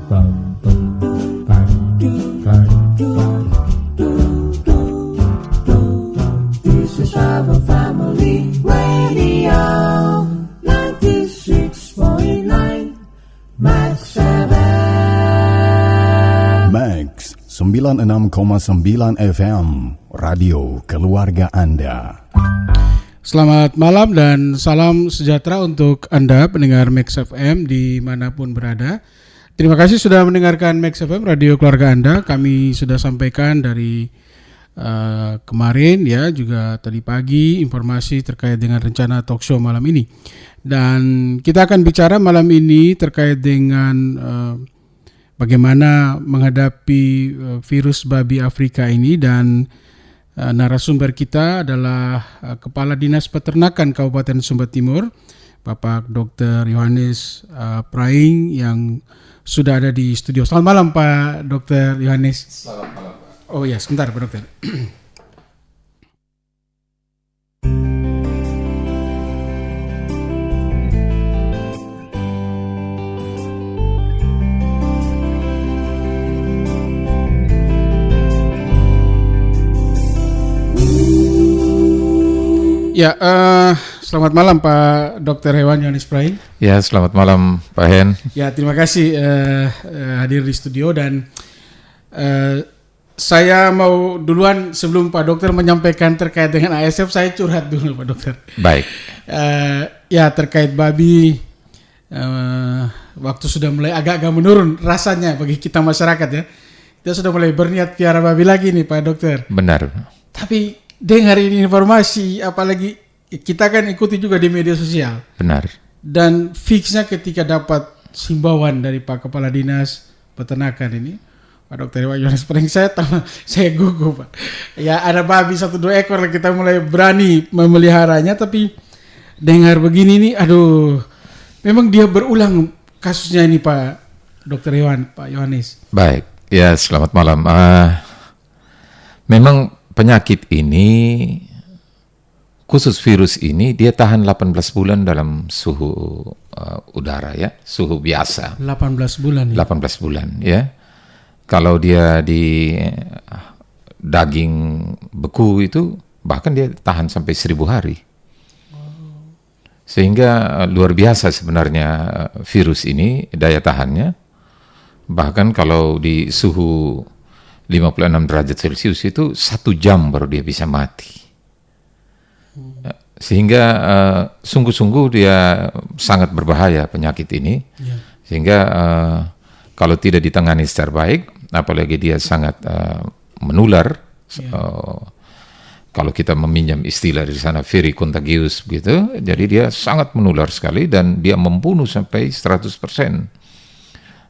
This is our family radio 96.9 Max FM. Max 96,9 FM Radio Keluarga Anda. Selamat malam dan salam sejahtera untuk Anda pendengar Max FM dimanapun berada. Terima kasih sudah mendengarkan Max FM Radio Keluarga Anda. Kami sudah sampaikan dari kemarin ya, juga tadi pagi informasi terkait dengan rencana talk show malam ini. Dan kita akan bicara malam ini terkait dengan bagaimana menghadapi virus babi Afrika ini, dan narasumber kita adalah Kepala Dinas Peternakan Kabupaten Sumba Timur, Bapak Dr. Yohanes Praing yang sudah ada di studio. Selamat malam Pak Dr. Yohanes. Selamat malam Pak. Oh ya, sebentar Pak Dokter. Ya, selamat malam Pak Dr. Hewan Yohanes Praing. Ya, selamat malam Pak Hen. Ya, terima kasih hadir di studio, dan saya mau duluan sebelum Pak Dokter menyampaikan terkait dengan ASF, saya curhat dulu Pak Dokter. Baik. Ya, terkait babi, waktu sudah mulai agak-agak menurun rasanya bagi kita masyarakat ya. Kita sudah mulai berniat piara babi lagi nih Pak Dokter. Benar. Tapi dengar ini informasi, apalagi kita kan ikuti juga di media sosial. Benar. Dan fixnya ketika dapat himbauan dari Pak Kepala Dinas Peternakan ini, Pak Dr. Yohanes Praing, saya gugup Pak. Ya, ada babi 1-2 ekor, kita mulai berani memeliharanya, tapi dengar begini nih, aduh, memang dia berulang kasusnya ini Pak Dr. Pak Yohanes. Baik. Ya, selamat malam. Memang penyakit ini, khusus virus ini, dia tahan 18 bulan dalam suhu udara ya, suhu biasa. 18 bulan ya? 18 bulan ya. Kalau dia di daging beku itu, bahkan dia tahan sampai 1000 hari. Sehingga luar biasa sebenarnya virus ini, daya tahannya. Bahkan kalau di suhu 56 derajat Celcius itu 1 jam baru dia bisa mati. Sehingga sungguh-sungguh dia sangat berbahaya penyakit ini. Sehingga kalau tidak ditangani secara baik, apalagi dia sangat menular, kalau kita meminjam istilah dari sana, very contagious begitu, jadi dia sangat menular sekali dan dia membunuh sampai 100%.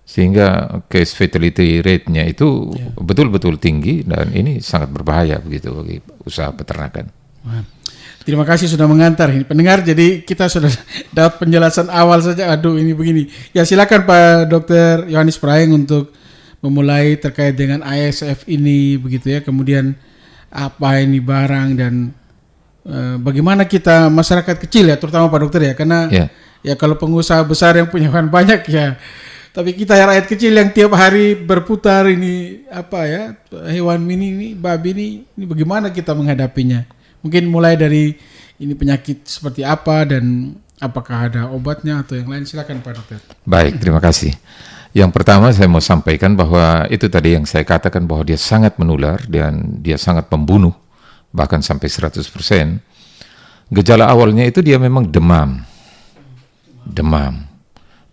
Sehingga case fatality rate-nya itu betul-betul tinggi, dan ini sangat berbahaya begitu bagi usaha peternakan. Terima kasih sudah mengantar ini pendengar. Jadi kita sudah dapat penjelasan awal saja. Aduh, ini begini. Ya, silakan Pak Dr. Yohanes Praing untuk memulai terkait dengan ASF ini begitu ya. Kemudian apa ini barang, dan bagaimana kita masyarakat kecil ya, terutama Pak Dokter ya, karena ya kalau pengusaha besar yang punya hewan banyak ya. Tapi kita ya rakyat kecil yang tiap hari berputar ini apa ya, hewan ini babi ini bagaimana kita menghadapinya? Mungkin mulai dari ini penyakit seperti apa dan apakah ada obatnya atau yang lain, silakan Pak Dokter. Baik, terima kasih. Yang pertama saya mau sampaikan bahwa itu tadi yang saya katakan bahwa dia sangat menular dan dia sangat pembunuh, bahkan sampai 100%. Gejala awalnya itu dia memang demam.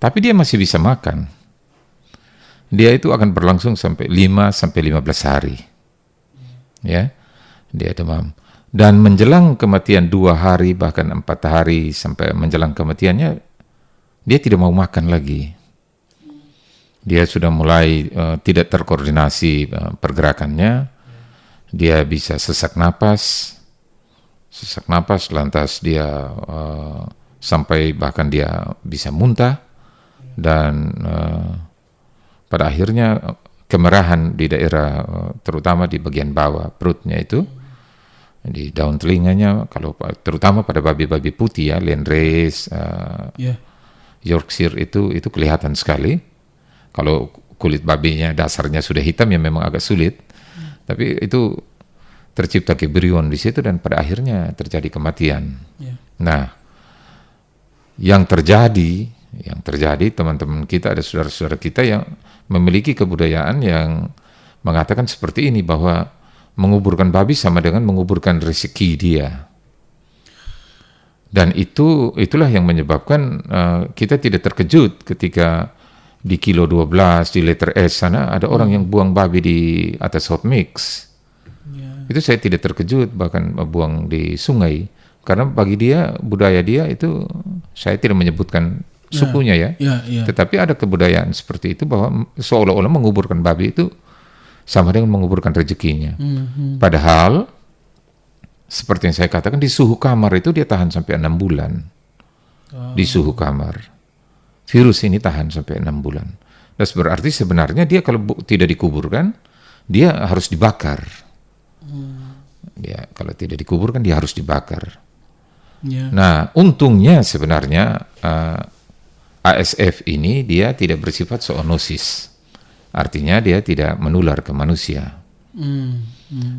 Tapi dia masih bisa makan. Dia itu akan berlangsung sampai 5-15 hari. Ya, dia demam. Dan menjelang kematian 2 hari, bahkan 4 hari sampai menjelang kematiannya, dia tidak mau makan lagi. Dia sudah mulai tidak terkoordinasi pergerakannya. Dia bisa sesak napas, lantas dia sampai bahkan dia bisa muntah, dan pada akhirnya kemerahan di daerah terutama di bagian bawah perutnya itu, di daun telinganya, kalau terutama pada babi-babi putih ya, Landrace, Yorkshire itu kelihatan sekali. Kalau kulit babinya dasarnya sudah hitam ya memang agak sulit. Tapi itu tercipta kebrion di situ dan pada akhirnya terjadi kematian. Nah, yang terjadi teman-teman kita, ada saudara-saudara kita yang memiliki kebudayaan yang mengatakan seperti ini, bahwa menguburkan babi sama dengan menguburkan rezeki dia. Dan itulah yang menyebabkan kita tidak terkejut ketika di kilo 12 di letter S sana ada orang yang buang babi di atas hot mix. Itu saya tidak terkejut, bahkan buang di sungai, karena bagi dia, budaya dia itu, saya tidak menyebutkan sukunya tetapi ada kebudayaan seperti itu, bahwa seolah-olah menguburkan babi itu sama dengan menguburkan rezekinya. Padahal seperti yang saya katakan, di suhu kamar itu dia tahan sampai 6 bulan. Di suhu kamar virus ini tahan sampai 6 bulan. Dan berarti sebenarnya dia kalau tidak dikuburkan, dia harus dibakar. Dia kalau tidak dikuburkan, dia harus dibakar. Nah, untungnya sebenarnya ASF ini dia tidak bersifat zoonosis, artinya dia tidak menular ke manusia.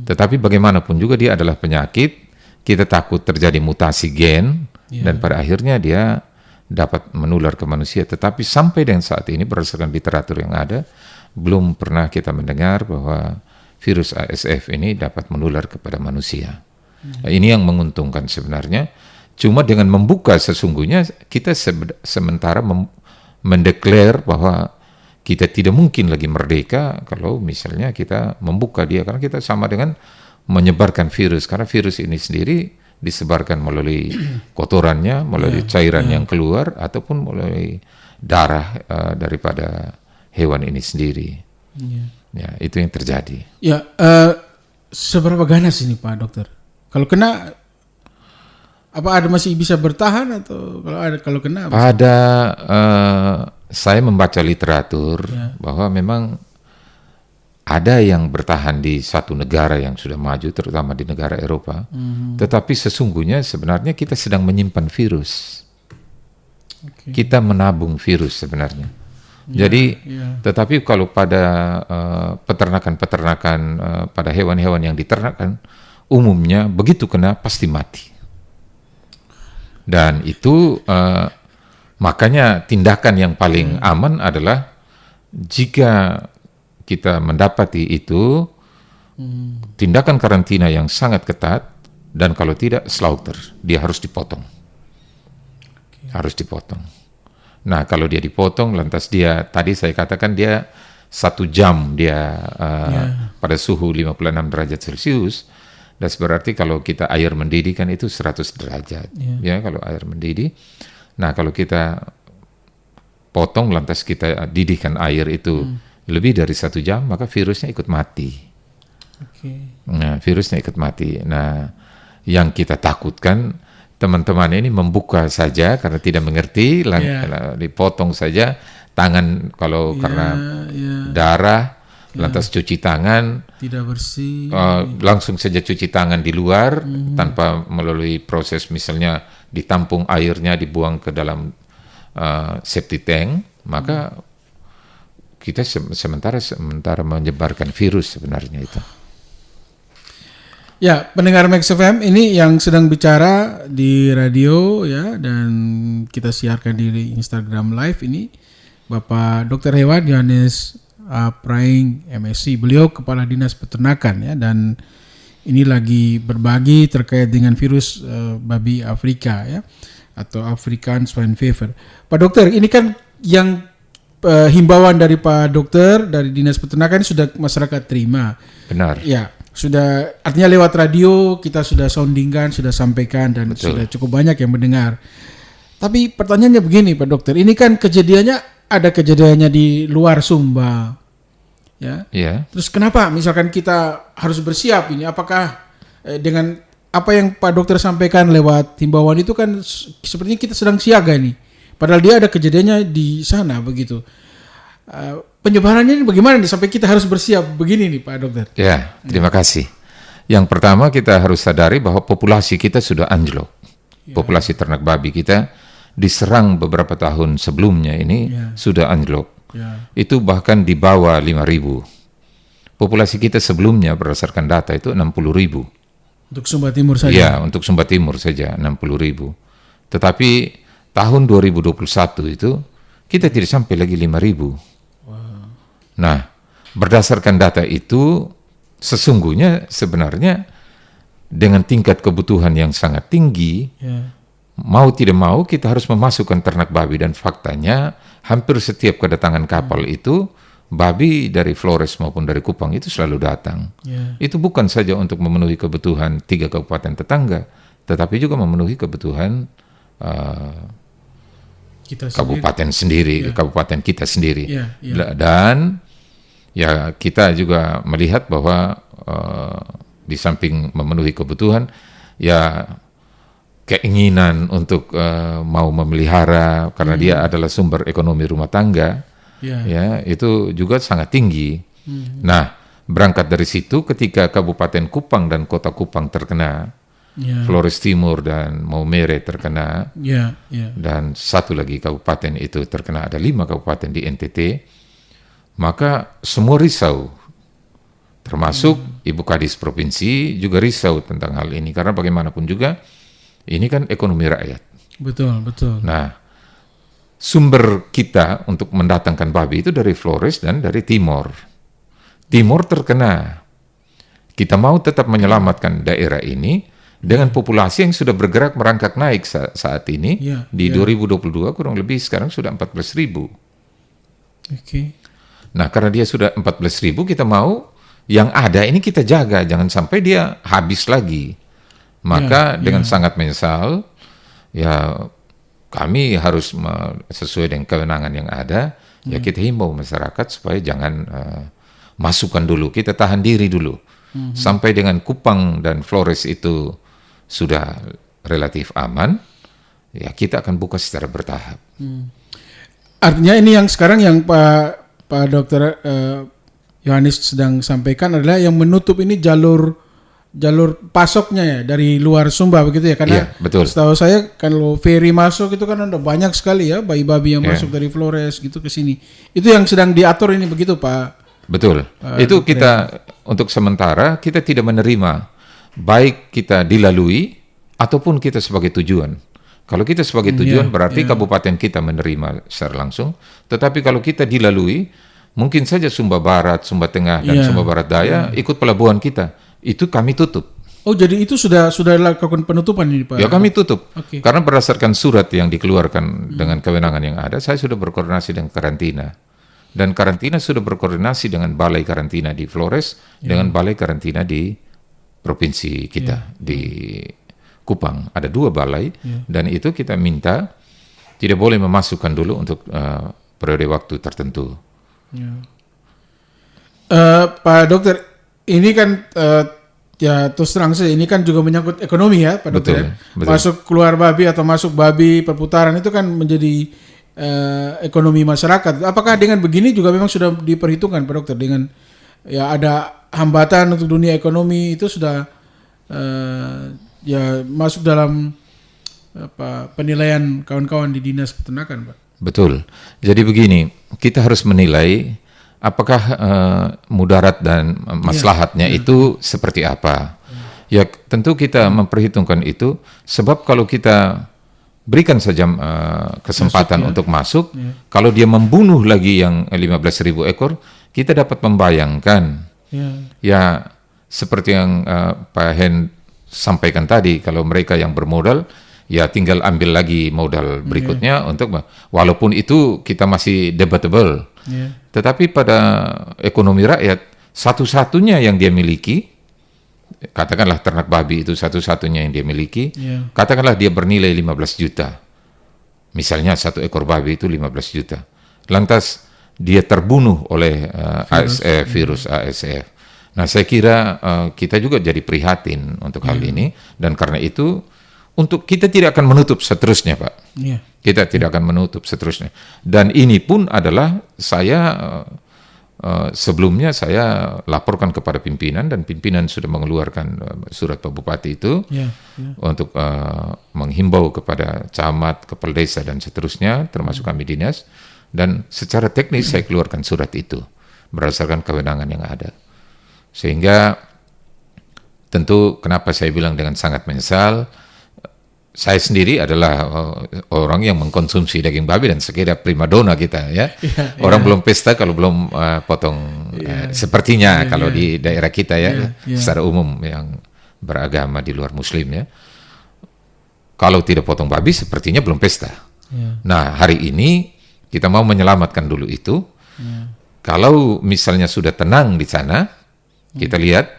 Tetapi bagaimanapun juga dia adalah penyakit, kita takut terjadi mutasi gen, dan pada akhirnya dia dapat menular ke manusia. Tetapi sampai dengan saat ini berdasarkan literatur yang ada, belum pernah kita mendengar bahwa virus ASF ini dapat menular kepada manusia. Ini yang menguntungkan sebenarnya. Cuma dengan membuka sesungguhnya kita sementara mendeklar bahwa kita tidak mungkin lagi merdeka kalau misalnya kita membuka dia, karena kita sama dengan menyebarkan virus, karena virus ini sendiri disebarkan melalui kotorannya, melalui cairan yang keluar, ataupun melalui darah daripada hewan ini sendiri. Ya, itu yang terjadi. Ya, seberapa ganas ini Pak Dokter? Kalau kena, apa ada masih bisa bertahan, atau kalau kena? Saya membaca literatur bahwa memang ada yang bertahan di satu negara yang sudah maju, terutama di negara Eropa. Tetapi sesungguhnya sebenarnya kita sedang menyimpan virus. Kita menabung virus sebenarnya. Jadi, tetapi kalau pada peternakan-peternakan, pada hewan-hewan yang diternakan, umumnya begitu kena pasti mati. Dan itu makanya tindakan yang paling aman adalah jika kita mendapati itu, tindakan karantina yang sangat ketat, dan kalau tidak slaughter, dia harus dipotong. Harus dipotong. Nah, kalau dia dipotong, lantas dia, tadi saya katakan dia 1 jam dia pada suhu 56 derajat Celcius, dan berarti kalau kita air mendidih kan itu 100 derajat. Ya, kalau air mendidih. Nah, kalau kita potong lantas kita didihkan air itu lebih dari 1 jam, maka virusnya ikut mati. Nah, virusnya ikut mati. Nah, yang kita takutkan teman-teman ini membuka saja karena tidak mengerti, dipotong saja tangan kalau karena darah, lantas cuci tangan, tidak bersih, langsung saja cuci tangan di luar tanpa melalui proses misalnya ditampung airnya, dibuang ke dalam septic tank, maka kita sementara menyebarkan virus sebenarnya itu. Ya, pendengar Max FM, ini yang sedang bicara di radio ya, dan kita siarkan di Instagram Live ini Bapak Dr. Hewan Yohanes Praeng MSc. Beliau Kepala Dinas Peternakan ya, dan ini lagi berbagi terkait dengan virus babi Afrika ya, atau African Swine Fever. Pak Dokter, ini kan yang himbauan dari Pak Dokter dari Dinas Peternakan sudah masyarakat terima. Benar. Ya, sudah, artinya lewat radio kita sudah soundingkan, sudah sampaikan, dan sudah cukup banyak yang mendengar. Tapi pertanyaannya begini Pak Dokter, ini kan kejadiannya di luar Sumba, ya. Terus kenapa misalkan kita harus bersiap ini? Apakah dengan apa yang Pak Dokter sampaikan lewat himbauan itu kan sepertinya kita sedang siaga nih, padahal dia ada kejadiannya di sana begitu. Penyebarannya ini bagaimana nih sampai kita harus bersiap begini nih Pak Dokter? Ya, terima kasih. Yang pertama kita harus sadari bahwa populasi kita sudah anjlok. Populasi ternak babi kita diserang beberapa tahun sebelumnya ini sudah anjlok. Ya. itu bahkan di bawah 5.000. Populasi kita sebelumnya berdasarkan data itu 60.000. Untuk Sumba Timur saja. Ya, untuk Sumba Timur saja 60.000. Tetapi tahun 2021 itu kita tidak sampai lagi 5.000. Nah, berdasarkan data itu sesungguhnya sebenarnya dengan tingkat kebutuhan yang sangat tinggi, Ya. mau tidak mau kita harus memasukkan ternak babi, dan faktanya hampir setiap kedatangan kapal itu babi dari Flores maupun dari Kupang itu selalu datang. Ya. Itu bukan saja untuk memenuhi kebutuhan 3 kabupaten tetangga, tetapi juga memenuhi kebutuhan Kita sendiri. kabupaten sendiri, kabupaten kita sendiri. Ya, ya. Dan ya kita juga melihat bahwa di samping memenuhi kebutuhan, ya keinginan untuk mau memelihara karena dia adalah sumber ekonomi rumah tangga, ya itu juga sangat tinggi. Nah, berangkat dari situ ketika Kabupaten Kupang dan Kota Kupang terkena, Flores Timur dan Maumere terkena, dan satu lagi kabupaten itu terkena, ada 5 kabupaten di NTT, maka semua risau, termasuk Ibu Kadis Provinsi juga risau tentang hal ini, karena bagaimanapun juga ini kan ekonomi rakyat. Betul, betul. Nah, sumber kita untuk mendatangkan babi itu dari Flores dan dari Timor. Timor terkena. Kita mau tetap menyelamatkan daerah ini dengan populasi yang sudah bergerak merangkak naik saat ini. Di 2022 kurang lebih sekarang sudah 14.000. Oke. Nah, karena dia sudah 14.000, kita mau yang ada ini kita jaga, jangan sampai dia habis lagi. Maka dengan sangat menyesal, ya kami harus sesuai dengan kewenangan yang ada, ya kita himbau masyarakat supaya jangan masukkan dulu, kita tahan diri dulu. Sampai dengan Kupang dan Flores itu sudah relatif aman, ya kita akan buka secara bertahap. Artinya ini yang sekarang yang Pak Dokter Yohanes sedang sampaikan adalah yang menutup ini jalur pasoknya ya dari luar Sumba begitu ya, karena betul. Setahu saya kalau ferry masuk itu kan ada banyak sekali ya bayi-babi yang masuk dari Flores gitu ke sini. Itu yang sedang diatur ini begitu Pak. Betul. Itu kita untuk sementara kita tidak menerima baik kita dilalui ataupun kita sebagai tujuan. Kalau kita sebagai tujuan berarti kabupaten kita menerima secara langsung, tetapi kalau kita dilalui mungkin saja Sumba Barat, Sumba Tengah dan Sumba Barat Daya ikut pelabuhan kita. Itu kami tutup. Oh, jadi itu sudah dilakukan penutupan ini Pak? Ya kami tutup. Okay. Karena berdasarkan surat yang dikeluarkan dengan kewenangan yang ada, saya sudah berkoordinasi dengan karantina. Dan karantina sudah berkoordinasi dengan balai karantina di Flores, dengan balai karantina di provinsi kita, di Kupang. Ada 2 balai, dan itu kita minta tidak boleh memasukkan dulu untuk periode waktu tertentu. Pak Dokter, ini kan ya terus terang saja ini kan juga menyangkut ekonomi ya Pak Dokter. Betul. Masuk keluar babi atau masuk babi perputaran itu kan menjadi ekonomi masyarakat. Apakah dengan begini juga memang sudah diperhitungkan Pak Dokter, dengan ya ada hambatan untuk dunia ekonomi itu sudah ya masuk dalam penilaian kawan-kawan di Dinas Peternakan Pak? Betul. Jadi begini, kita harus menilai apakah mudarat dan maslahatnya itu seperti apa. Ya tentu kita memperhitungkan itu, sebab kalau kita berikan saja kesempatan untuk masuk, kalau dia membunuh lagi yang 15.000 ekor, kita dapat membayangkan ya seperti yang Pak Hen sampaikan tadi, kalau mereka yang bermodal ya tinggal ambil lagi modal berikutnya untuk, walaupun itu kita masih debatable, tetapi pada ekonomi rakyat satu-satunya yang dia miliki, katakanlah ternak babi itu satu-satunya yang dia miliki, katakanlah dia bernilai 15 juta, misalnya 1 ekor babi itu 15 juta, lantas dia terbunuh oleh virus ASF. Nah saya kira kita juga jadi prihatin untuk hal ini, dan karena itu untuk kita tidak akan menutup seterusnya Pak. Kita tidak akan menutup seterusnya. Dan ini pun adalah saya sebelumnya saya laporkan kepada pimpinan, dan pimpinan sudah mengeluarkan surat Pak Bupati itu untuk menghimbau kepada camat, kepala desa dan seterusnya, termasuk kami dinas, Dan secara teknis saya keluarkan surat itu berdasarkan kewenangan yang ada. Sehingga tentu kenapa saya bilang dengan sangat menyesal, saya sendiri adalah orang yang mengkonsumsi daging babi dan sekira primadona kita ya. Orang belum pesta kalau belum potong sepertinya kalau di daerah kita ya, secara umum yang beragama di luar muslim ya. Kalau tidak potong babi sepertinya belum pesta. Nah, hari ini kita mau menyelamatkan dulu itu. Kalau misalnya sudah tenang di sana, kita lihat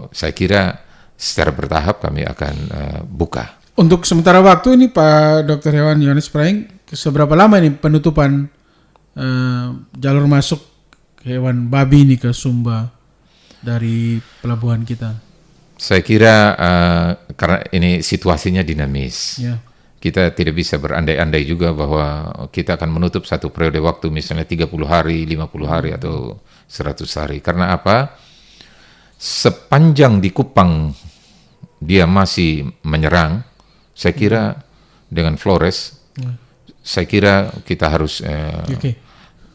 saya kira secara bertahap kami akan buka. Untuk sementara waktu ini Pak Dr. Hewan Yohanes Praeng, seberapa lama ini penutupan jalur masuk hewan babi ini ke Sumba dari pelabuhan kita? Saya kira karena ini situasinya dinamis. Kita tidak bisa berandai-andai juga bahwa kita akan menutup satu periode waktu misalnya 30 hari, 50 hari atau 100 hari. Karena apa? Sepanjang di Kupang dia masih menyerang, saya kira dengan Flores, saya kira kita harus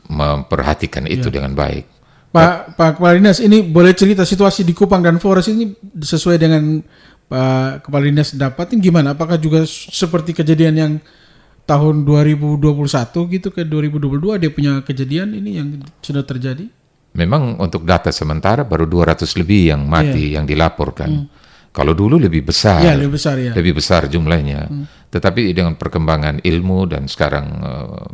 memperhatikan itu dengan baik. Pak Kepala Dinas, ini boleh cerita situasi di Kupang dan Flores ini sesuai dengan Pak Kepala Dinas dapatin gimana? Apakah juga seperti kejadian yang tahun 2021 gitu ke 2022 dia punya kejadian ini yang sudah terjadi? Memang untuk data sementara baru 200 lebih yang mati yang dilaporkan. Kalau dulu lebih besar, lebih besar jumlahnya. Tetapi dengan perkembangan ilmu dan sekarang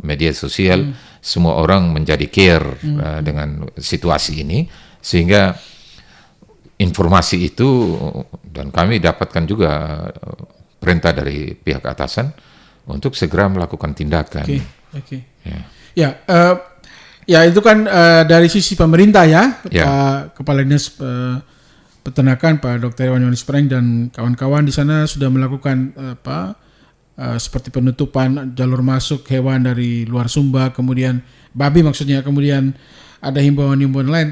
media sosial, semua orang menjadi care dengan situasi ini, sehingga informasi itu dan kami dapatkan juga perintah dari pihak atasan untuk segera melakukan tindakan. Ya itu kan dari sisi pemerintah ya. Pak Kepala Dinas Peternakan Pak Dr. Hewan Yohanes Praeng dan kawan-kawan di sana sudah melakukan seperti penutupan jalur masuk hewan dari luar Sumba, kemudian babi maksudnya, kemudian ada himbauan-himbauan lain.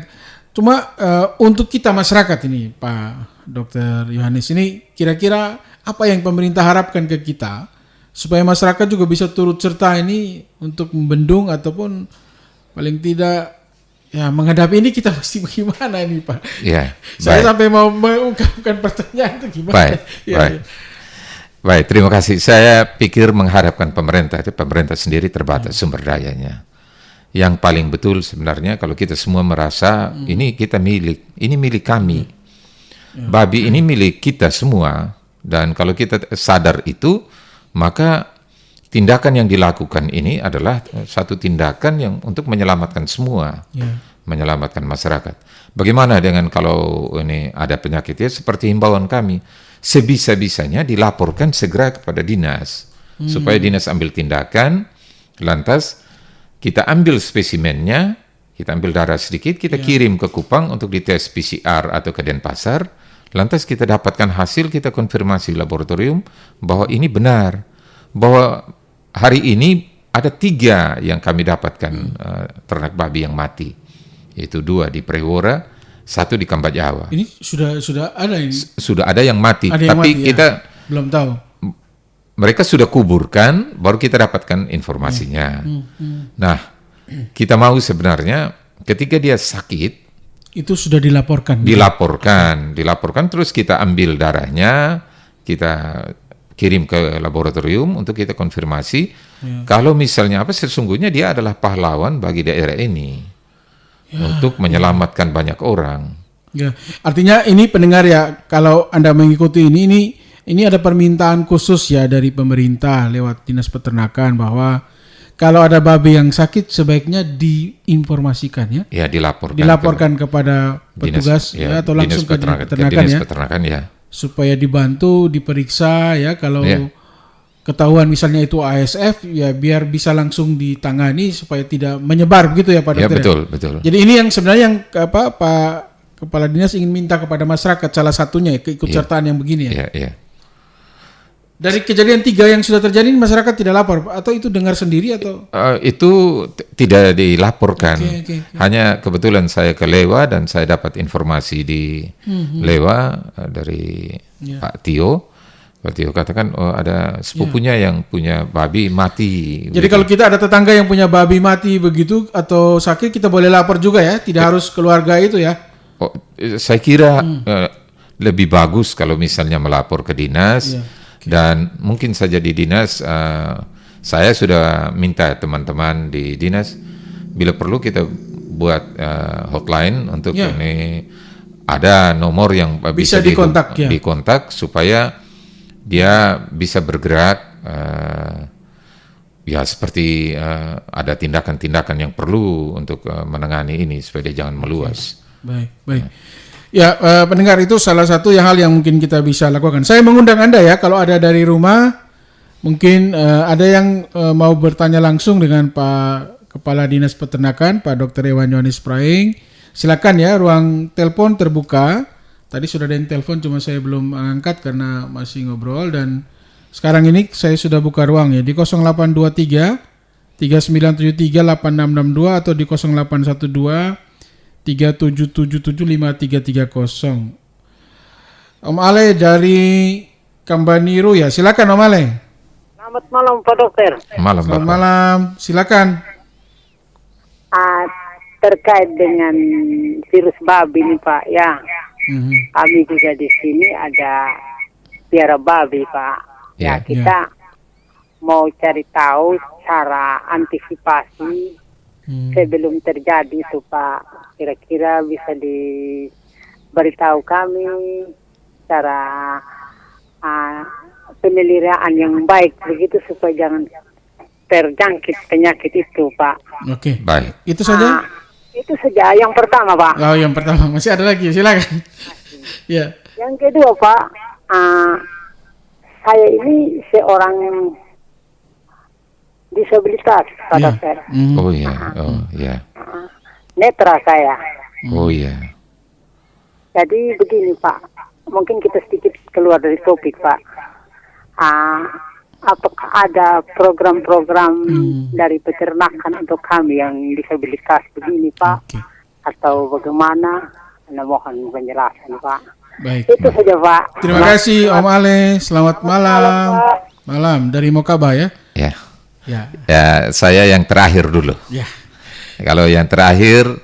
Cuma untuk kita masyarakat ini Pak Dr. Yohanes, ini kira-kira apa yang pemerintah harapkan ke kita supaya masyarakat juga bisa turut serta ini untuk membendung ataupun paling tidak ya menghadapi ini kita mesti bagaimana ini Pak? Saya sampai mau mengungkapkan pertanyaan itu gimana? Baik, terima kasih. Saya pikir mengharapkan pemerintah sendiri terbatas sumber dayanya. Yang paling betul sebenarnya kalau kita semua merasa ini kita ini milik kami. Babi ini milik kita semua, dan kalau kita sadar itu, maka tindakan yang dilakukan ini adalah satu tindakan yang untuk menyelamatkan semua, menyelamatkan masyarakat. Bagaimana dengan kalau ini ada penyakit ya, seperti himbauan kami, sebisa-bisanya dilaporkan segera kepada dinas, supaya dinas ambil tindakan, lantas kita ambil spesimennya, kita ambil darah sedikit, kita kirim ke Kupang untuk dites PCR atau ke Denpasar, lantas kita dapatkan hasil, kita konfirmasi laboratorium bahwa ini benar, bahwa hari ini ada 3 yang kami dapatkan ternak babi yang mati, yaitu 2 di Prewora, 1 di Kambak Jawa. Ini sudah ada ini? Sudah ada yang mati, tapi kita belum tahu. Mereka sudah kuburkan, baru kita dapatkan informasinya. Nah, kita mau sebenarnya ketika dia sakit, itu sudah dilaporkan. Dilaporkan, terus kita ambil darahnya, kita kirim ke laboratorium untuk kita konfirmasi. Kalau misalnya sesungguhnya dia adalah pahlawan bagi daerah ini untuk menyelamatkan banyak orang. Ya, artinya ini pendengar ya, kalau Anda mengikuti ini ada permintaan khusus ya dari pemerintah lewat Dinas Peternakan bahwa kalau ada babi yang sakit sebaiknya diinformasikan ya. Ya, dilaporkan kepada petugas dinas, atau langsung ke Dinas Peternakan ya. Supaya dibantu, diperiksa ya, kalau ketahuan misalnya itu ASF ya biar bisa langsung ditangani supaya tidak menyebar begitu ya Pak Dokter. Ya, betul. Jadi ini yang sebenarnya yang Pak Kepala Dinas ingin minta kepada masyarakat, salah satunya keikutsertaan yang begini ya. Iya. Dari kejadian 3 yang sudah terjadi, masyarakat tidak lapor atau itu dengar sendiri atau? Itu tidak dilaporkan. Hanya kebetulan saya ke Lewa dan saya dapat informasi di Lewa dari Pak Tio. Seperti katakan, oh ada sepupunya yang punya babi mati. Jadi kalau kita ada tetangga yang punya babi mati begitu atau sakit, kita boleh lapor juga ya, tidak harus keluarga itu ya. Oh, saya kira lebih bagus kalau misalnya melapor ke dinas, dan mungkin saja di dinas, saya sudah minta teman-teman di dinas, bila perlu kita buat hotline untuk ini, ada nomor yang bisa dikontak supaya dia bisa bergerak, ya seperti ada tindakan-tindakan yang perlu untuk menangani ini supaya dia jangan meluas. Baik. Ya, pendengar, itu salah satu hal yang mungkin kita bisa lakukan. Saya mengundang Anda ya, kalau ada dari rumah, mungkin ada yang mau bertanya langsung dengan Pak Kepala Dinas Peternakan, Pak Dr. Ewan Yohanes Praeng. Silakan ya, ruang telepon terbuka. Tadi sudah ada yang telepon, cuma saya belum angkat karena masih ngobrol, dan sekarang ini saya sudah buka ruang ya di 0823 3973 8662 atau di 0812 37775330. Om Ale dari Kambaniru ya, silakan Om Ale. Selamat malam Pak Dokter. Malam, Selamat Bapak. malam, silakan. Terkait dengan virus babi nih Pak, ya. Kami juga di sini ada piara babi Pak. Ya, kita mau cari tahu cara antisipasi sebelum terjadi itu Pak. Kira-kira bisa diberitahu kami cara pemeliharaan yang baik begitu supaya jangan terjangkit penyakit itu Pak. Oke. Baik. Itu saja? Itu saja yang pertama Pak. Oh, yang pertama. Masih ada lagi, silakan. Ya. Yang kedua Pak, saya ini seorang disabilitas Pak Dokter. Oh iya, Netra saya. oh iya. Jadi begini Pak, mungkin kita sedikit keluar dari topik Pak. Apakah ada program-program dari peternakan untuk kami yang disabilitas begini Pak? Atau bagaimana? Mohon penjelasan Pak. Baik. Itu saja Pak. Terima kasih Om Ale. Selamat malam. Malam dari Mokaba ya. Ya. Ya. Ya, saya yang terakhir dulu. Ya. Kalau yang terakhir,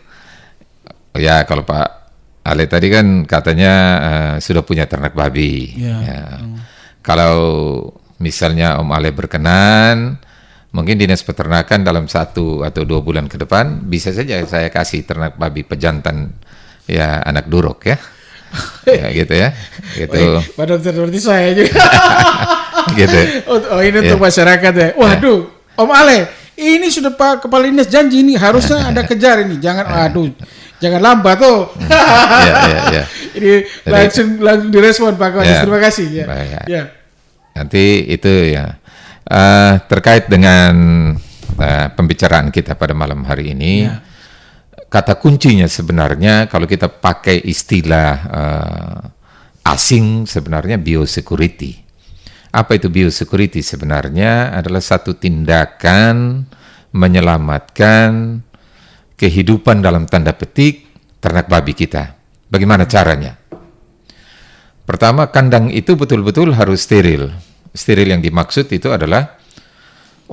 ya kalau Pak Ale tadi kan katanya sudah punya ternak babi. Ya. Kalau misalnya Om Ale berkenan, mungkin Dinas Peternakan dalam 1 atau 2 bulan ke depan bisa saja saya kasih ternak babi pejantan, ya anak durok ya. Ya gitu ya. Gitu. Pak Dokter seperti saya juga. Gitu. Oh ini untuk masyarakat ya. Waduh, Om Ale, ini sudah Pak Kepala Dinas janji ini harusnya ada kejar ini. Jangan, jangan lambat tuh. Ya. Ini langsung direspon Pak Kepala Dinas. Terima kasih ya. Ya. Nanti itu ya terkait dengan pembicaraan kita pada malam hari ini. Kata kuncinya sebenarnya kalau kita pakai istilah asing sebenarnya biosecurity. Apa itu biosecurity? Sebenarnya adalah satu tindakan menyelamatkan kehidupan dalam tanda petik ternak babi kita. Bagaimana caranya? Pertama, kandang itu betul-betul harus steril. Steril yang dimaksud itu adalah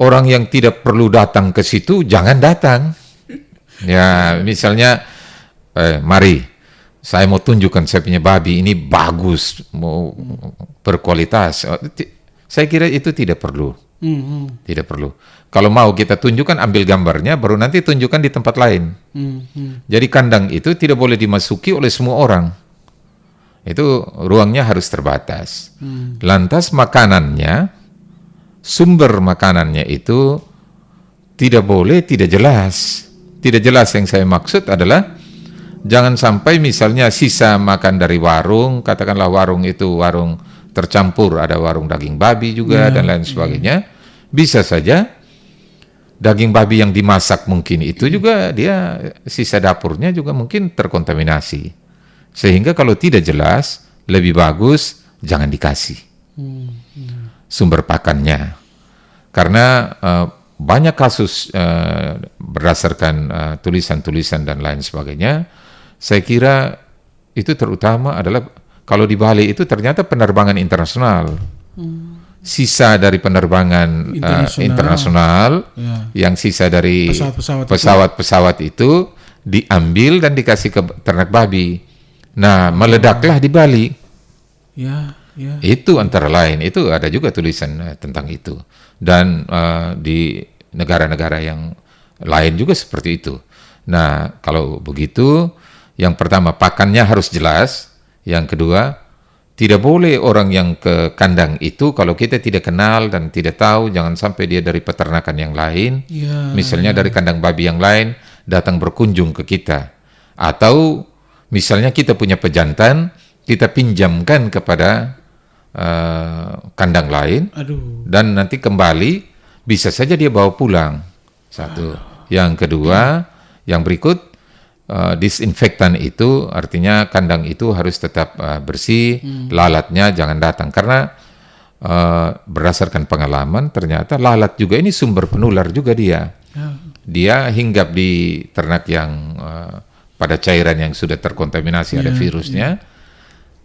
orang yang tidak perlu datang ke situ jangan datang. Ya, misalnya, mari, saya mau tunjukkan saya punya babi, ini bagus, mau berkualitas. Saya kira itu tidak perlu. Tidak perlu. Kalau mau kita tunjukkan, ambil gambarnya, baru nanti tunjukkan di tempat lain. Jadi kandang itu tidak boleh dimasuki oleh semua orang. Itu ruangnya harus terbatas. Lantas makanannya, sumber makanannya itu tidak boleh, tidak jelas. Tidak jelas yang saya maksud adalah jangan sampai misalnya sisa makan dari warung, katakanlah warung itu warung tercampur, ada warung daging babi juga dan lain sebagainya. Bisa saja daging babi yang dimasak mungkin itu juga dia sisa dapurnya juga mungkin terkontaminasi. Sehingga kalau tidak jelas, lebih bagus jangan dikasih sumber pakannya. Karena banyak kasus berdasarkan tulisan-tulisan dan lain sebagainya, saya kira itu terutama adalah kalau di Bali itu ternyata penerbangan internasional Sisa dari penerbangan internasional, yang sisa dari pesawat-pesawat itu diambil dan dikasih ke ternak babi. Nah, meledaklah di Bali. Itu antara lain, itu ada juga tulisan tentang itu. Dan di negara-negara yang lain juga seperti itu. Nah, kalau begitu, yang pertama pakannya harus jelas. Yang kedua, tidak boleh orang yang ke kandang itu kalau kita tidak kenal dan tidak tahu, jangan sampai dia dari peternakan yang lain, misalnya dari kandang babi yang lain, datang berkunjung ke kita. Atau misalnya kita punya pejantan, kita pinjamkan kepada kandang lain, dan nanti kembali, bisa saja dia bawa pulang. Satu. Yang kedua, yang berikut, disinfektan itu artinya kandang itu harus tetap bersih, lalatnya jangan datang. Karena berdasarkan pengalaman, ternyata lalat juga ini sumber penular juga dia. Dia hinggap di ternak yang pada cairan yang sudah terkontaminasi ada virusnya.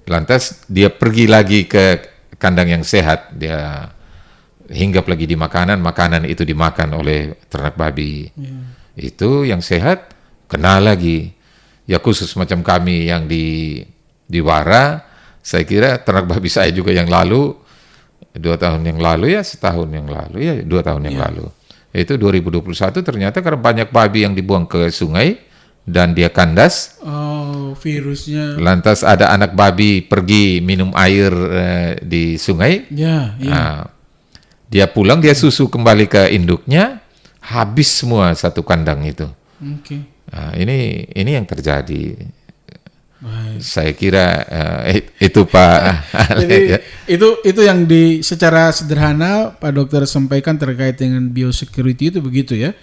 Lantas dia pergi lagi ke kandang yang sehat, dia hinggap lagi di makanan itu dimakan oleh ternak babi. Itu yang sehat kena lagi. Ya khusus macam kami yang di Wara, saya kira ternak babi saya juga yang lalu, 2 tahun yang lalu ya, setahun yang lalu ya, 2 tahun yang lalu. Itu 2021 ternyata karena banyak babi yang dibuang ke sungai dan dia kandas. Virusnya. Lantas ada anak babi pergi minum air di sungai. Dia pulang, dia susu kembali ke induknya, habis semua satu kandang itu. Nah, ini yang terjadi. Saya kira itu Pak. Jadi itu yang secara sederhana Pak Dokter sampaikan terkait dengan biosecurity itu begitu ya.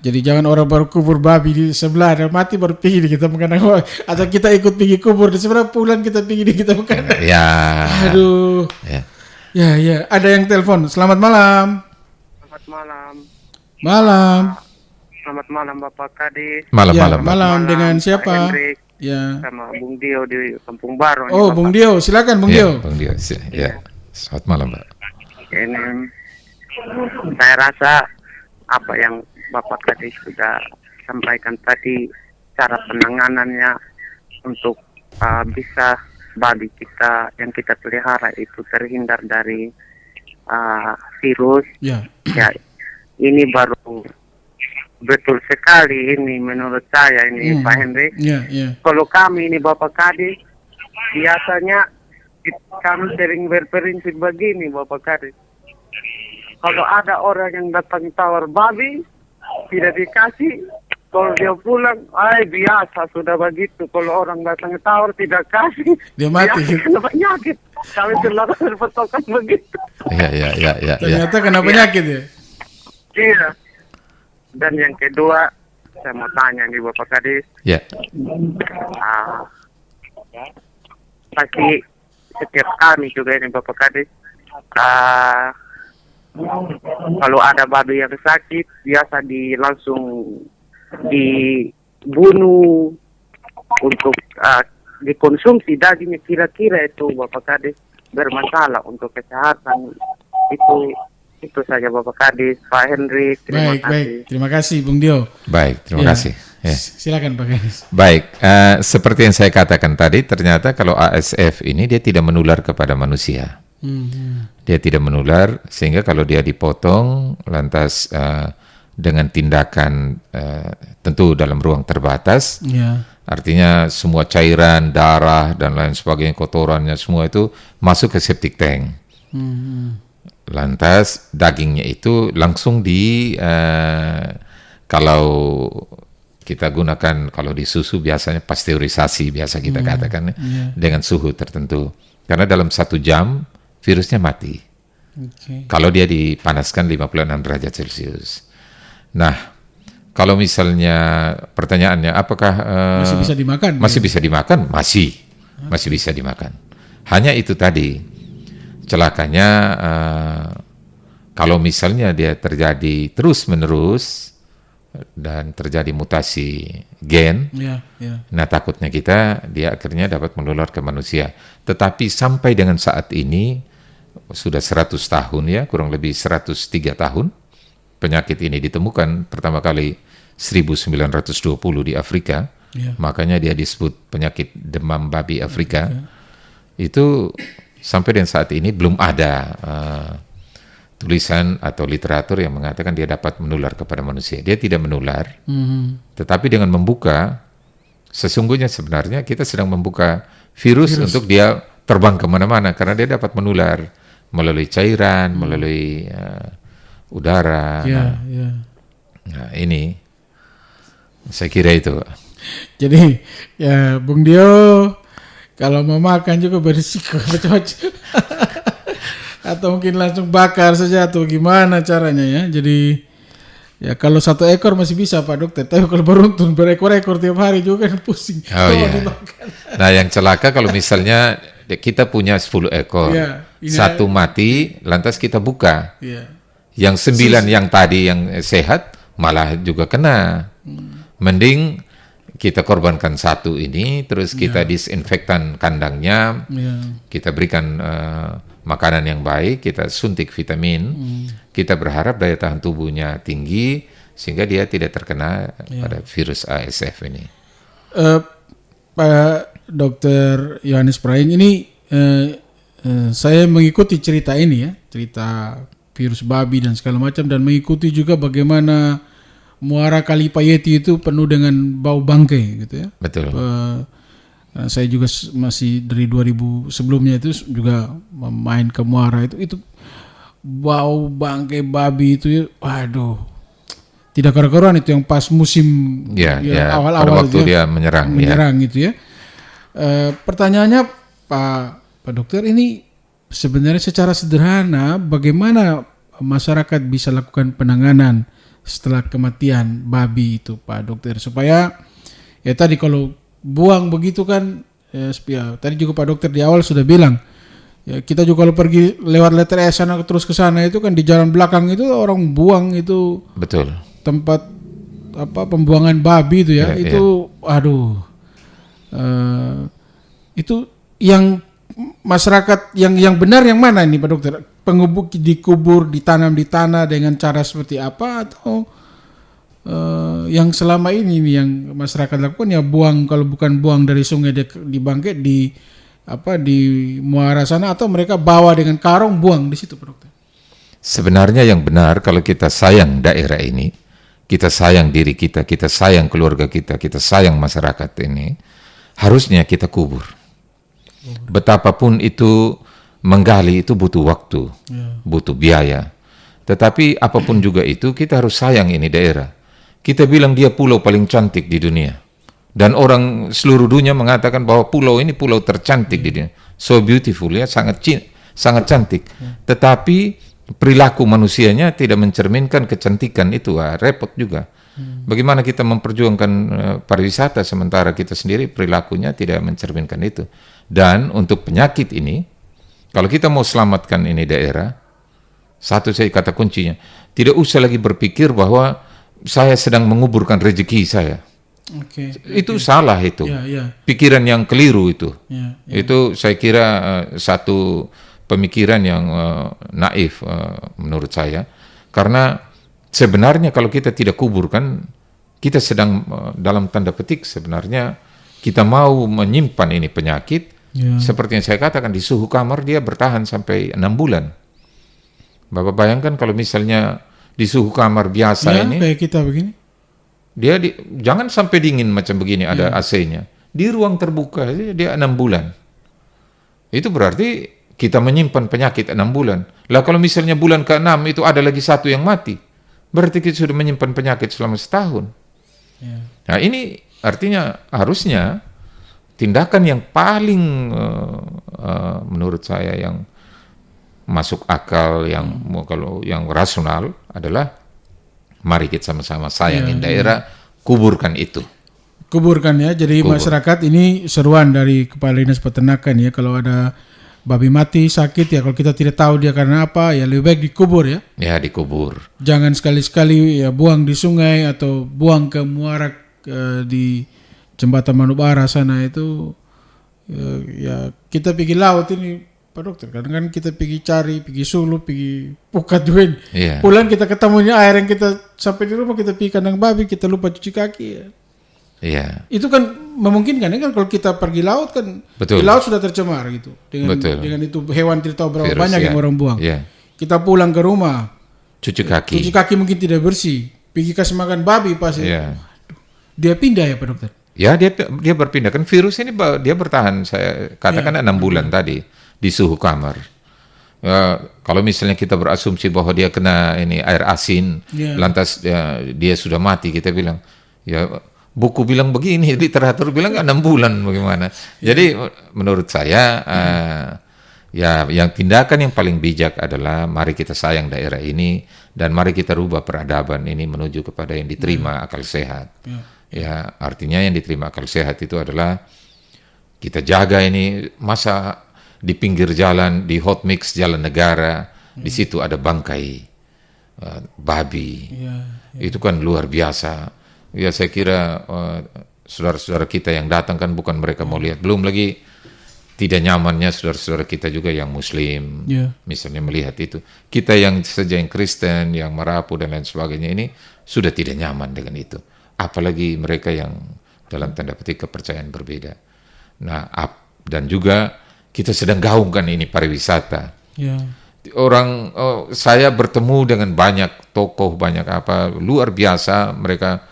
Jadi jangan orang baru kubur babi di sebelah dan mati baru pergi kita makan, atau kita ikut pergi kubur di sebelah pulang kita pergi kita makan. Aduh. Ya. Ada yang telepon. Selamat malam. Malam. Selamat malam Bapak Kadis. Malam dengan siapa? Hendrik, sama Bung Dio di Kampung Baru. Bung Dio, silakan Bung Dio. Bung Dio, selamat malam Pak. Ini saya rasa apa yang Bapak Kadis sudah sampaikan tadi, cara penanganannya untuk bisa babi kita yang kita pelihara itu terhindar dari virus. Ya, ini baru betul sekali ini menurut saya ini Pak Hendrik. Kalau kami ini Bapak Kadis, biasanya kami sering berprinsip begini Bapak Kadis. Kalau ada orang yang datang tawar babi, tidak dikasih, kalau dia pulang, biasa sudah begitu. Kalau orang datang tawar tidak kasih, dia mati. Kena penyakit. Kami selalu berpatokan begitu. Iya. Ternyata kena penyakit ya. Iya. Dan yang kedua, saya mau tanya nih Bapak Kadis. Pasti setiap kami juga ini Bapak Kadis, kalau ada babi yang sakit, biasa langsung dibunuh untuk dikonsumsi dagingnya. Kira-kira itu Bapak Kadis bermasalah untuk kesehatan itu saja Bapak Kadis. Pak Hendrik, terima kasih. Baik, terima kasih Bung Dio. Baik, terima kasih. Silakan Pak Kadis. Baik, seperti yang saya katakan tadi, ternyata kalau ASF ini dia tidak menular kepada manusia. Dia tidak menular, sehingga kalau dia dipotong, lantas dengan tindakan tentu dalam ruang terbatas, artinya semua cairan, darah, dan lain sebagainya, kotorannya semua itu masuk ke septic tank. Lantas dagingnya itu langsung kalau kita gunakan, kalau di susu biasanya pasteurisasi biasa kita katakan dengan suhu tertentu. Karena dalam 1 jam virusnya mati. Kalau dia dipanaskan 56 derajat Celcius. Nah, kalau misalnya pertanyaannya apakah masih bisa dimakan? Masih bisa dimakan? Masih bisa dimakan. Hanya itu tadi. Celakanya kalau misalnya dia terjadi terus-menerus dan terjadi mutasi gen, nah takutnya dia akhirnya dapat menular ke manusia. Tetapi sampai dengan saat ini sudah 100 tahun ya, kurang lebih 103 tahun. Penyakit ini ditemukan pertama kali 1920 di Afrika. Makanya dia disebut penyakit demam babi Afrika. Itu sampai dengan saat ini belum ada tulisan atau literatur yang mengatakan dia dapat menular kepada manusia. Dia tidak menular, tetapi dengan membuka, sesungguhnya sebenarnya kita sedang membuka virus untuk dia terbang kemana-mana, karena dia dapat menular melalui cairan, melalui udara. Nah, ini saya kira itu. Jadi ya Bung Dio kalau mau makan juga berisiko macam-macam. Atau mungkin langsung bakar saja atau gimana caranya ya. Jadi ya kalau 1 ekor masih bisa Pak Dokter, tapi kalau beruntun berekor-ekor tiap hari juga kan pusing. Oh iya. Nah yang celaka kalau misalnya kita punya 10 ekor, satu mati, lantas kita buka. Yang 9 yang tadi yang sehat malah juga kena. Mending kita korbankan 1 ini, terus kita disinfektan kandangnya, kita berikan makanan yang baik, kita suntik vitamin, kita berharap daya tahan tubuhnya tinggi, sehingga dia tidak terkena pada virus ASF ini. Pak Dr. Yohanes Praeng ini, saya mengikuti cerita ini ya, cerita virus babi dan segala macam, dan mengikuti juga bagaimana Muara Kali Payeti itu penuh dengan bau bangkai gitu ya. Betul. Saya juga masih dari 2000 sebelumnya itu juga main ke Muara itu bau bangkai babi itu, waduh, tidak karu-karuan itu yang pas musim awal-awal pada waktu dia menyerang gitu ya. Pertanyaannya Pak Dokter, ini sebenarnya secara sederhana bagaimana masyarakat bisa lakukan penanganan setelah kematian babi itu Pak Dokter, supaya ya tadi kalau buang begitu kan ya, tadi juga Pak Dokter di awal sudah bilang ya, kita juga kalau pergi lewat letter S sana terus ke sana itu kan di jalan belakang itu orang buang itu, betul, tempat pembuangan babi itu ya, itu aduh, itu yang masyarakat yang benar yang mana ini Pak Dokter? Pengubur dikubur, ditanam di tanah dengan cara seperti apa, atau yang selama ini yang masyarakat lakukan ya buang, kalau bukan buang dari sungai di bangkai di muara sana, atau mereka bawa dengan karung buang di situ Pak Dokter? Sebenarnya yang benar kalau kita sayang daerah ini, kita sayang diri kita sayang keluarga kita sayang masyarakat ini, harusnya kita kubur. Betapapun itu menggali itu butuh waktu, butuh biaya. Tetapi apapun juga itu, kita harus sayang ini daerah. Kita bilang dia pulau paling cantik di dunia. Dan orang seluruh dunia mengatakan bahwa pulau ini pulau tercantik di dunia. So beautiful ya, sangat cantik. Tetapi perilaku manusianya tidak mencerminkan kecantikan itu, repot juga. Bagaimana kita memperjuangkan pariwisata sementara kita sendiri perilakunya tidak mencerminkan itu. Dan untuk penyakit ini, kalau kita mau selamatkan ini daerah, satu saya kata kuncinya, tidak usah lagi berpikir bahwa saya sedang menguburkan rezeki saya. Itu salah itu. Pikiran yang keliru itu. Itu saya kira satu pemikiran yang naif menurut saya. Karena sebenarnya kalau kita tidak kuburkan, kita sedang dalam tanda petik sebenarnya kita mau menyimpan ini penyakit. Seperti yang saya katakan, di suhu kamar dia bertahan sampai 6 bulan. Bapak bayangkan kalau misalnya di suhu kamar biasa ini, kayak kita begini, dia jangan sampai dingin macam begini, ada AC-nya. Di ruang terbuka dia 6 bulan. Itu berarti kita menyimpan penyakit 6 bulan. Lah kalau misalnya bulan ke-6 itu ada lagi 1 yang mati, berarti kita sudah menyimpan penyakit selama setahun. Nah ini artinya harusnya tindakan yang paling menurut saya yang masuk akal, yang kalau yang rasional adalah mari kita sama-sama sayangin daerah, kuburkan itu. Kuburkan ya. Jadi masyarakat ini seruan dari Kepala Dinas Peternakan ya, kalau ada babi mati sakit ya, kalau kita tidak tahu dia karena apa ya, lebih baik dikubur ya. Ya dikubur. Jangan sekali-sekali ya buang di sungai atau buang ke muara di Jembatan Manubara sana itu ya kita pergi laut ini Pak Dokter. Kadang kan kita pergi cari, pergi Sulu, pergi Pukat juga. Iya. Pulang kita ketemunya air yang kita sampai di rumah kita pergi kandang babi, kita lupa cuci kaki. Ya. Iya. Itu kan memungkinkan kan kalau kita pergi laut kan, Betul. di laut sudah tercemar gitu. Betul. Dengan itu hewan tidak tahu berapa Virus, banyak ya. yang orang buang. Iya. Kita pulang ke rumah, Cuci kaki. cuci kaki mungkin tidak bersih. Pergi kasih makan babi pasti. Iya. Dia pindah ya Pak Dokter. Ya dia berpindah kan virus ini dia bertahan saya katakan 6 bulan tadi di suhu kamar. Kalau misalnya kita berasumsi bahwa dia kena ini air asin, lantas dia sudah mati, kita bilang ya buku bilang begini, literatur bilang 6 bulan bagaimana. Jadi menurut saya ya yang tindakan yang paling bijak adalah mari kita sayang daerah ini dan mari kita rubah peradaban ini menuju kepada yang diterima akal sehat. Ya, artinya yang diterima akal sehat itu adalah kita jaga ini masa di pinggir jalan, di hot mix jalan negara, di situ ada bangkai babi. Itu kan luar biasa. Ya saya kira saudara-saudara kita yang datang kan bukan mereka mau lihat, belum lagi tidak nyamannya saudara-saudara kita juga yang Muslim, misalnya melihat itu. Kita yang saja yang Kristen, yang merapu dan lain sebagainya ini sudah tidak nyaman dengan itu. Apalagi mereka yang dalam tanda petik kepercayaan berbeda. Nah, dan juga kita sedang gaungkan ini pariwisata. Orang saya bertemu dengan banyak tokoh, banyak apa luar biasa mereka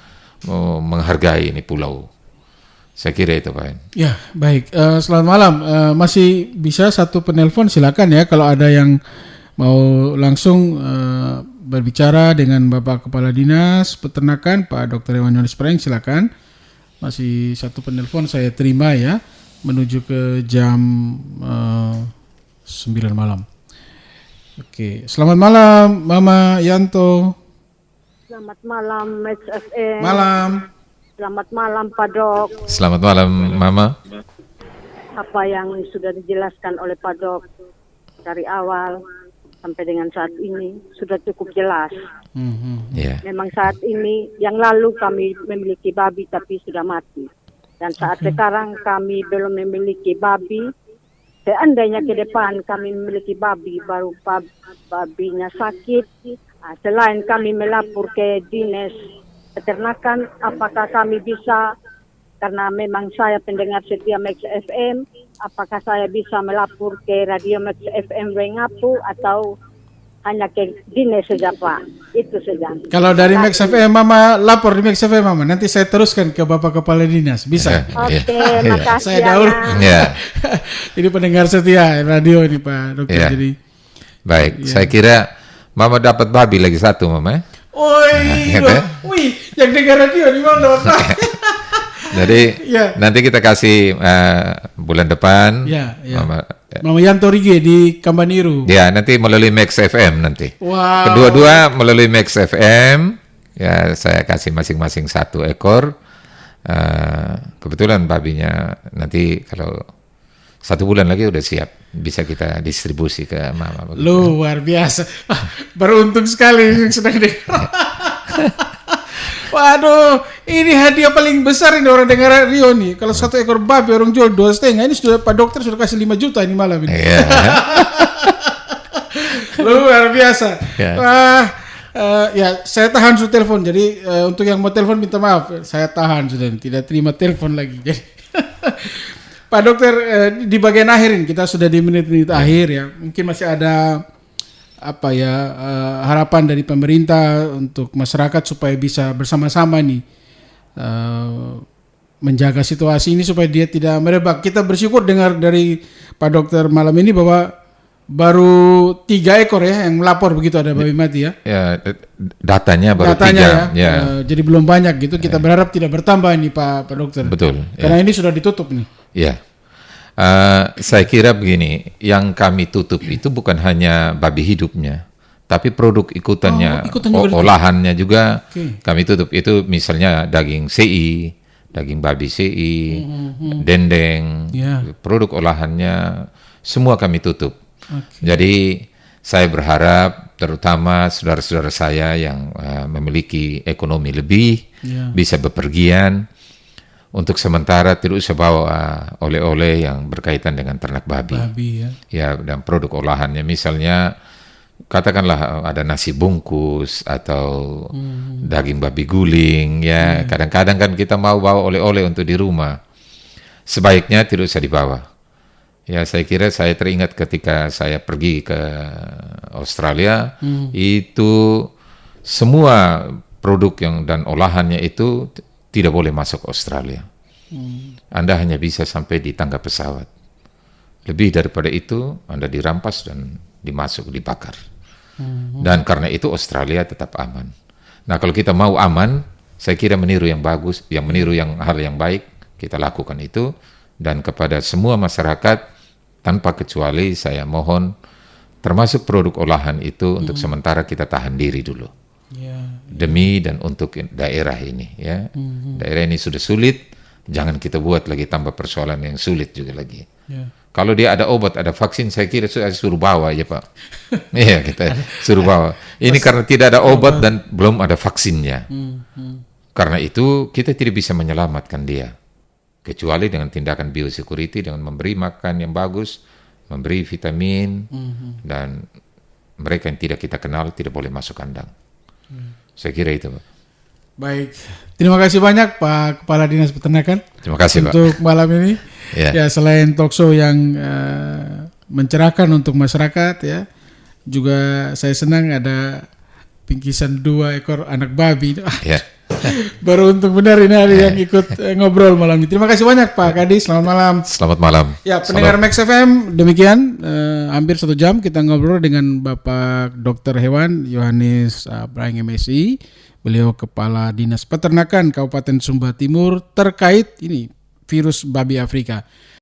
menghargai ini pulau. Saya kira itu Pak. Ya, baik. Selamat malam. Masih bisa satu penelpon silakan ya kalau ada yang mau langsung berbicara dengan Bapak Kepala Dinas Peternakan Pak Dr. Yohanis Praeng, silakan. Masih satu penelpon saya terima ya menuju ke jam 9 malam. Oke, selamat malam Mama Yanto. Selamat malam Max FM. Malam. Selamat malam Pak Dok. Selamat malam Mama. Apa yang sudah dijelaskan oleh Pak Dok dari awal sampai dengan saat ini sudah cukup jelas. Memang saat ini, yang lalu kami memiliki babi tapi sudah mati. Dan saat sekarang kami belum memiliki babi. Seandainya ke depan kami memiliki babi, baru babinya sakit. Selain kami melapor ke Dinas Peternakan, apakah kami bisa, karena memang saya pendengar setia Max FM, apakah saya bisa melapor ke Radio Max FM Rengapu atau hanya ke Dinas saja Pak? Itu saja. Kalau dari Max FM Mama lapor di Max FM Mama, nanti saya teruskan ke Bapak Kepala Dinas. Bisa? Oke, makasih. Saya daur. Ini pendengar setia radio ini Pak Dokter. Jadi baik, saya kira Mama dapat babi lagi satu Mama. Wih, yang dengar radio di mana dapat? Jadi nanti kita kasih bulan depan Mama Yanto Rige di Kambaniru. Ya, nanti melalui Max FM nanti. Wow. Kedua-dua melalui Max FM. Ya, saya kasih masing-masing 1 ekor. Kebetulan babinya nanti kalau 1 bulan lagi udah siap, bisa kita distribusi ke Mama. Luar biasa. Beruntung sekali yang sedang dengar. Waduh, ini hadiah paling besar ini orang dengar radio nih. Kalau 1 ekor babi orang jual 2,5. Ini sudah Pak Dokter sudah kasih 5 juta ini malam ini. Luar biasa. Ya, saya tahan sudah telepon. Jadi untuk yang mau telepon minta maaf, saya tahan sudah, tidak terima telepon lagi. Jadi Pak Dokter, di bagian akhir ini kita sudah di menit-menit akhir ya. Mungkin masih ada harapan dari pemerintah untuk masyarakat supaya bisa bersama-sama nih menjaga situasi ini supaya dia tidak merebak. Kita bersyukur dengar dari Pak Dokter malam ini bahwa baru 3 ekor ya yang melapor begitu ada babi mati ya. Ya, datanya baru 3 ya. Jadi belum banyak gitu. Kita berharap tidak bertambah nih Pak Dokter. Betul. Karena ini sudah ditutup nih. Ya. Saya kira begini, yang kami tutup itu bukan hanya babi hidupnya, tapi produk ikutannya, olahannya juga kami tutup. Itu misalnya daging CI, daging babi CI, dendeng, produk olahannya semua kami tutup. Jadi saya berharap terutama saudara-saudara saya yang memiliki ekonomi lebih bisa bepergian untuk sementara tidak usah bawa oleh-oleh yang berkaitan dengan ternak babi. Ya, dan produk olahannya misalnya katakanlah ada nasi bungkus atau daging babi guling ya. Kadang-kadang kan kita mau bawa oleh-oleh untuk di rumah. Sebaiknya tidak usah dibawa. Ya, saya kira saya teringat ketika saya pergi ke Australia, itu semua produk dan olahannya itu tidak boleh masuk Australia. Anda hanya bisa sampai di tangga pesawat. Lebih daripada itu, Anda dirampas dan dibakar. Dan karena itu Australia tetap aman. Nah, kalau kita mau aman, saya kira meniru yang bagus, meniru hal yang baik, kita lakukan itu. Dan kepada semua masyarakat, tanpa kecuali saya mohon, termasuk produk olahan itu untuk sementara kita tahan diri dulu. Demi dan untuk daerah ini ya. Daerah ini sudah sulit, jangan kita buat lagi tambah persoalan yang sulit juga lagi. Kalau dia ada obat, ada vaksin, saya kira suruh bawa ya Pak. Iya, kita suruh bawa. Ini karena tidak ada obat dan belum ada vaksinnya. Karena itu kita tidak bisa menyelamatkan dia, kecuali dengan tindakan biosecurity, dengan memberi makan yang bagus, memberi vitamin, dan mereka yang tidak kita kenal tidak boleh masuk kandang. Saya kira itu, Pak. Baik, terima kasih banyak Pak Kepala Dinas Peternakan. Terima kasih untuk Pak. Malam ini. Ya, selain talkshow yang mencerahkan untuk masyarakat ya, juga saya senang ada bingkisan 2 ekor anak babi. Baru untuk benar ini hari yang ikut ngobrol malam ini. Terima kasih banyak Pak Kadis. Selamat malam. Selamat malam. Ya, pendengar Max FM, demikian hampir 1 jam kita ngobrol dengan Bapak Dr. Hewan Yohanis Praeng MSI. Beliau Kepala Dinas Peternakan Kabupaten Sumba Timur terkait ini virus babi Afrika.